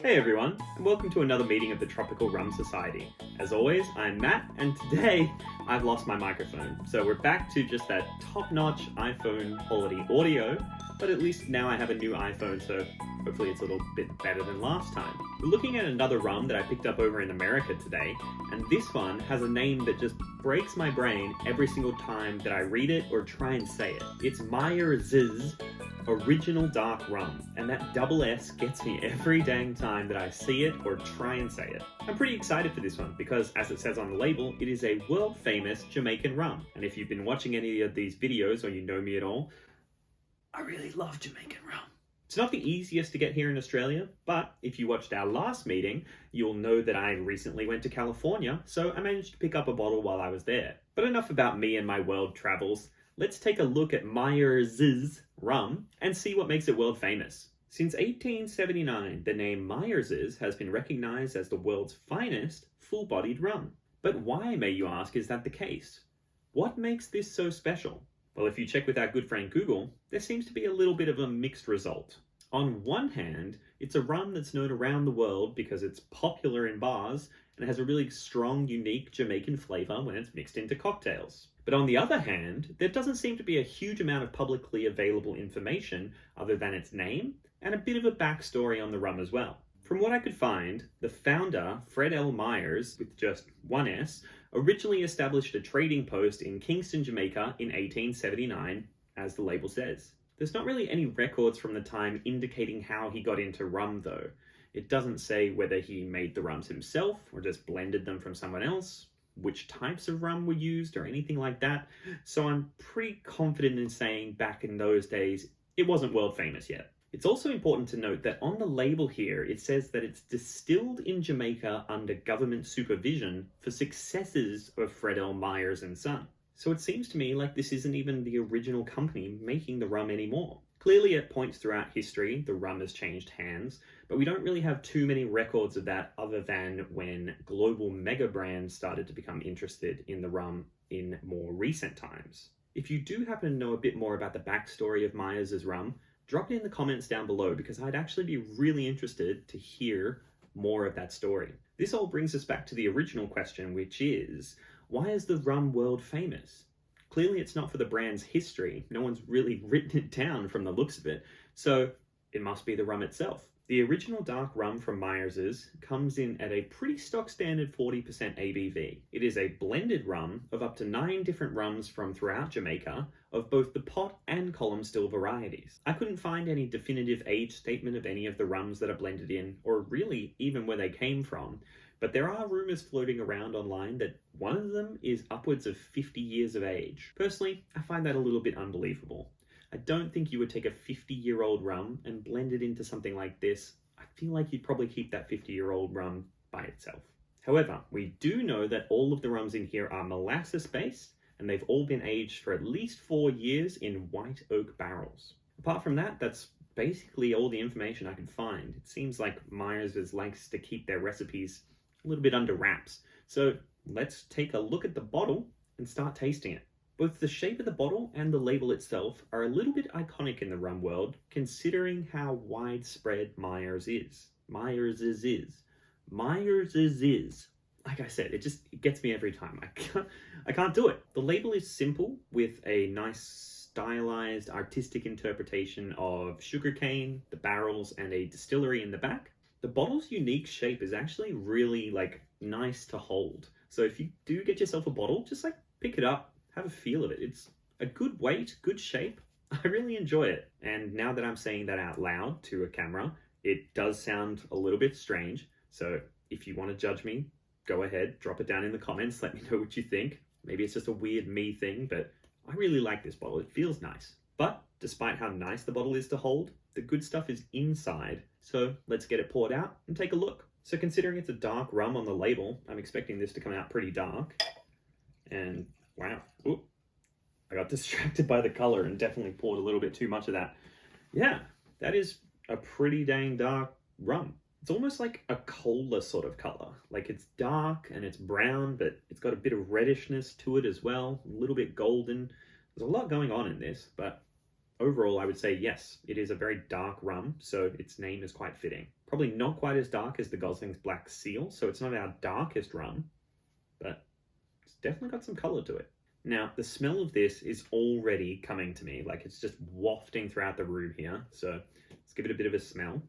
Hey everyone, and welcome to another meeting of the Tropical Rum Society. As always, I'm Matt, and today I've lost my microphone. So we're back to just that top-notch iPhone quality audio, but at least now I have a new iPhone, so hopefully it's a little bit better than last time. We're looking at another rum that I picked up over in America today, and this one has a name that just breaks my brain every single time that I read it or try and say it. It's Myers' Original Dark Rum, and that double S gets me every dang time that I see it or try and say it. I'm pretty excited for this one because, as it says on the label, it is a world famous Jamaican rum. And if you've been watching any of these videos or you know me at all, I really love Jamaican rum. It's not the easiest to get here in Australia, but if you watched our last meeting, you'll know that I recently went to California, so I managed to pick up a bottle while I was there. But enough about me and my world travels. Let's take a look at Myers' rum and see what makes it world famous. Since 1879, the name Myers' has been recognized as the world's finest full-bodied rum. But why, may you ask, is that the case? What makes this so special? Well, if you check with our good friend Google, there seems to be a little bit of a mixed result. On one hand, it's a rum that's known around the world because it's popular in bars and has a really strong, unique Jamaican flavor when it's mixed into cocktails. But on the other hand, there doesn't seem to be a huge amount of publicly available information other than its name and a bit of a backstory on the rum as well. From what I could find, the founder, Fred L. Myers, with just one S, originally established a trading post in Kingston, Jamaica in 1879, as the label says. There's not really any records from the time indicating how he got into rum though. It doesn't say whether he made the rums himself or just blended them from someone else, which types of rum were used or anything like that, so I'm pretty confident in saying back in those days it wasn't world famous yet. It's also important to note that on the label here it says that it's distilled in Jamaica under government supervision for successors of Fred L. Myers and Son. So it seems to me like this isn't even the original company making the rum anymore. Clearly at points throughout history the rum has changed hands, but we don't really have too many records of that other than when global mega brands started to become interested in the rum in more recent times. If you do happen to know a bit more about the backstory of Myers' rum, drop it in the comments down below because I'd actually be really interested to hear more of that story. This all brings us back to the original question, which is, why is the rum world famous? Clearly it's not for the brand's history. No one's really written it down from the looks of it, so it must be the rum itself. The original dark rum from Myers' comes in at a pretty stock standard 40% ABV. It is a blended rum of up to 9 different rums from throughout Jamaica of both the pot and column still varieties. I couldn't find any definitive age statement of any of the rums that are blended in, or really even where they came from, but there are rumors floating around online that one of them is upwards of 50 years of age. Personally, I find that a little bit unbelievable. I don't think you would take a 50-year-old rum and blend it into something like this. I feel like you'd probably keep that 50-year-old rum by itself. However, we do know that all of the rums in here are molasses-based, and they've all been aged for at least 4 years in white oak barrels. Apart from that, that's basically all the information I could find. It seems like Myers' likes to keep their recipes a little bit under wraps. So let's take a look at the bottle and start tasting it. Both the shape of the bottle and the label itself are a little bit iconic in the rum world, considering how widespread Myers is. Myers is. Like I said, it gets me every time. I can't do it. The label is simple with a nice stylized artistic interpretation of sugarcane, the barrels, and a distillery in the back. The bottle's unique shape is actually really nice to hold. So if you do get yourself a bottle, just pick it up, have a feel of it. It's a good weight, good shape. I really enjoy it. And now that I'm saying that out loud to a camera, it does sound a little bit strange. So if you want to judge me, go ahead, drop it down in the comments. Let me know what you think. Maybe it's just a weird me thing, but I really like this bottle. It feels nice. But despite how nice the bottle is to hold, the good stuff is inside. So let's get it poured out and take a look. So considering it's a dark rum on the label, I'm expecting this to come out pretty dark. And wow, ooh, I got distracted by the color and definitely poured a little bit too much of that. Yeah, that is a pretty dang dark rum. It's almost like a cola sort of color. It's dark and it's brown, but it's got a bit of reddishness to it as well, a little bit golden. There's a lot going on in this, but overall, I would say yes, it is a very dark rum, so its name is quite fitting. Probably not quite as dark as the Gosling's Black Seal, so it's not our darkest rum, but it's definitely got some colour to it. Now, the smell of this is already coming to me, like it's just wafting throughout the room here, so let's give it a bit of a smell.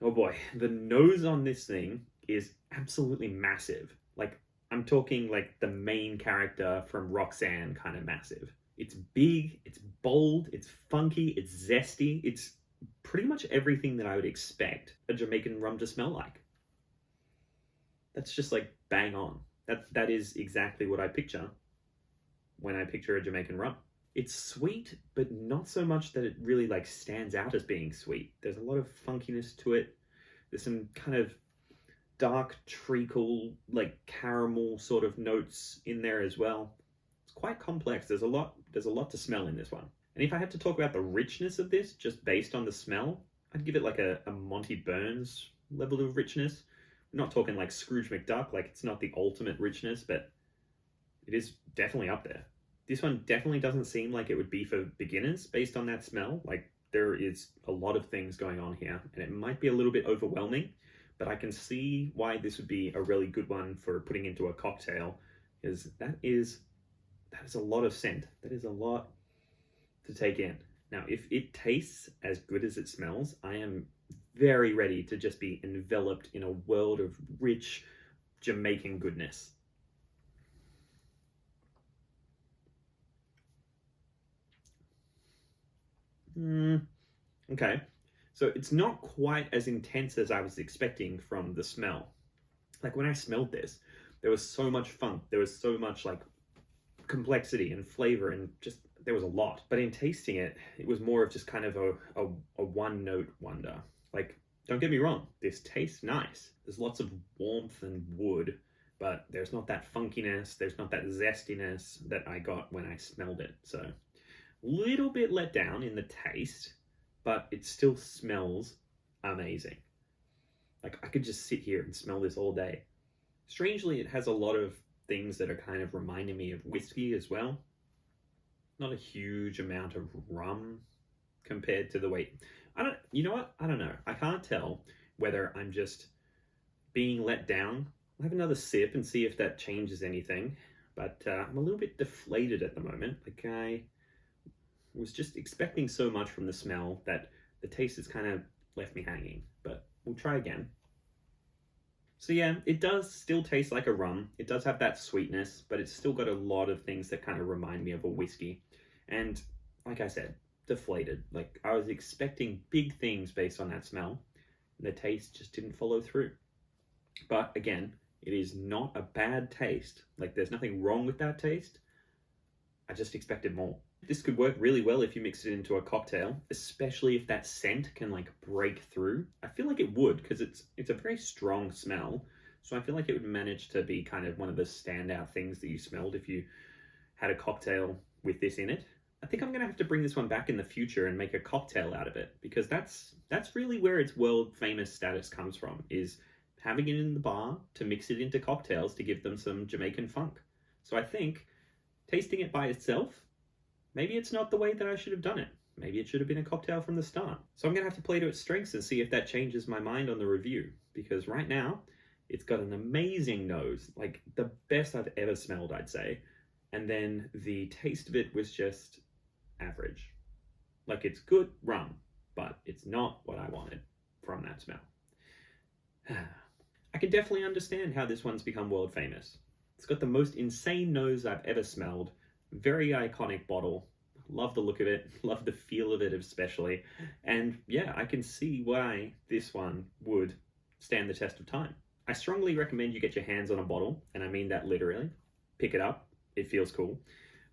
Oh boy, the nose on this thing is absolutely massive. Like, I'm talking like the main character from Roxanne kind of massive. It's big, it's bold, it's funky, it's zesty. It's pretty much everything that I would expect a Jamaican rum to smell like. That's just like bang on. That is exactly what I picture when I picture a Jamaican rum. It's sweet, but not so much that it really like stands out as being sweet. There's a lot of funkiness to it. There's some kind of dark treacle, like caramel sort of notes in there as well. It's quite complex. There's a lot to smell in this one. And if I had to talk about the richness of this, just based on the smell, I'd give it like a Monty Burns level of richness. I'm not talking like Scrooge McDuck, like it's not the ultimate richness, but it is definitely up there. This one definitely doesn't seem like it would be for beginners based on that smell. Like there is a lot of things going on here and it might be a little bit overwhelming, but I can see why this would be a really good one for putting into a cocktail, because that is a lot of scent. That is a lot to take in. Now, if it tastes as good as it smells, I am very ready to just be enveloped in a world of rich Jamaican goodness. Okay, so it's not quite as intense as I was expecting from the smell. Like when I smelled this, there was so much funk, there was so much like complexity and flavor, and just there was a lot. But in tasting it, it was more of just kind of a one note wonder. Like, don't get me wrong, this tastes nice. There's lots of warmth and wood, but there's not that funkiness, there's not that zestiness that I got when I smelled it. So little bit let down in the taste, but it still smells amazing. Like I could just sit here and smell this all day. Strangely, it has a lot of things that are kind of reminding me of whiskey as well. Not a huge amount of rum compared to the way, you know what? I don't know. I can't tell whether I'm just being let down. I'll have another sip and see if that changes anything, but I'm a little bit deflated at the moment. Like I was just expecting so much from the smell that the taste has kind of left me hanging, but we'll try again. So yeah, it does still taste like a rum. It does have that sweetness, but it's still got a lot of things that kind of remind me of a whiskey. And like I said, deflated. Like I was expecting big things based on that smell, and the taste just didn't follow through. But again, it is not a bad taste. Like there's nothing wrong with that taste. I just expected more. This could work really well if you mix it into a cocktail, especially if that scent can like break through. I feel like it would, because it's a very strong smell. So I feel like it would manage to be kind of one of the standout things that you smelled if you had a cocktail with this in it. I think I'm gonna have to bring this one back in the future and make a cocktail out of it, because that's really where its world famous status comes from, is having it in the bar to mix it into cocktails to give them some Jamaican funk. So I think tasting it by itself, maybe it's not the way that I should have done it. Maybe it should have been a cocktail from the start. So I'm going to have to play to its strengths and see if that changes my mind on the review. Because right now, it's got an amazing nose. Like the best I've ever smelled, I'd say. And then the taste of it was just average. Like it's good rum, but it's not what I wanted from that smell. I can definitely understand how this one's become world famous. It's got the most insane nose I've ever smelled. Very iconic bottle. Love the look of it. Love the feel of it especially. And yeah, I can see why this one would stand the test of time. I strongly recommend you get your hands on a bottle, and I mean that literally. Pick it up. It feels cool.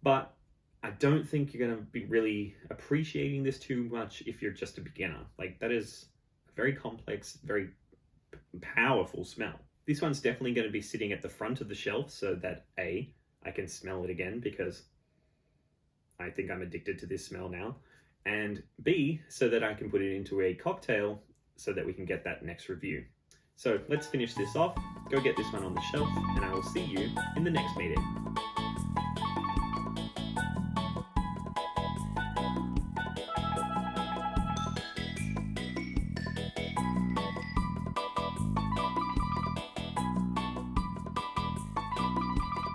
But I don't think you're going to be really appreciating this too much if you're just a beginner. Like that is a very complex, very powerful smell. This one's definitely going to be sitting at the front of the shelf so that A, I can smell it again because I think I'm addicted to this smell now, and B, so that I can put it into a cocktail so that we can get that next review. So let's finish this off, go get this one on the shelf, and I will see you in the next meeting.